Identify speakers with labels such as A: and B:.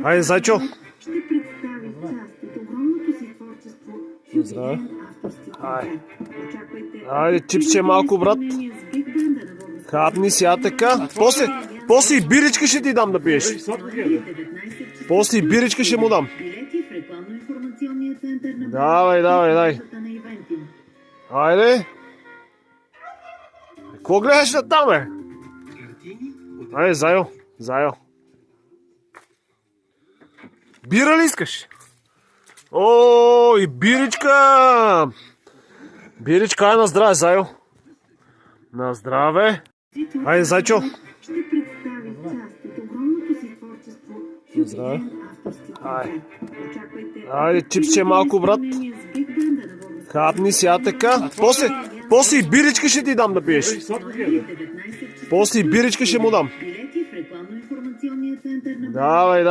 A: Хайде, Зайчо.
B: Ще представи част от огромното си творчество в
A: Здраве.
B: юбилеен авторски концерт. Очаквайте
A: Айде, чипче малко, брат.
B: изпълнение с биг бенда на българската
A: Хапни сега така. После и биричка ще ти дам да пиеш.
B: 19 часа.
A: После и биричка ще му дам.
B: Билети в рекламно-информационния център на
A: Давай, дай.
B: базата на Ивентим.
A: Айде. Какво гледаш на там, бе? Айде, Зайо. Бира ли искаш? О, и биричка! Биричка, на здраве, Зайо. На здраве. Айде, Зайчо.
B: Ще представи част от огромното си творчество в
A: Здраве.
B: юбилеен авторски концерт. Очаквайте
A: Айде, чипче малко, брат.
B: изпълнение с биг бенда на българската
A: Хапни сега така. После и биричка ще ти дам да пиеш.
B: 19 часа.
A: После и биричка ще му дам.
B: Билети в рекламно-информационния център на
A: Давай.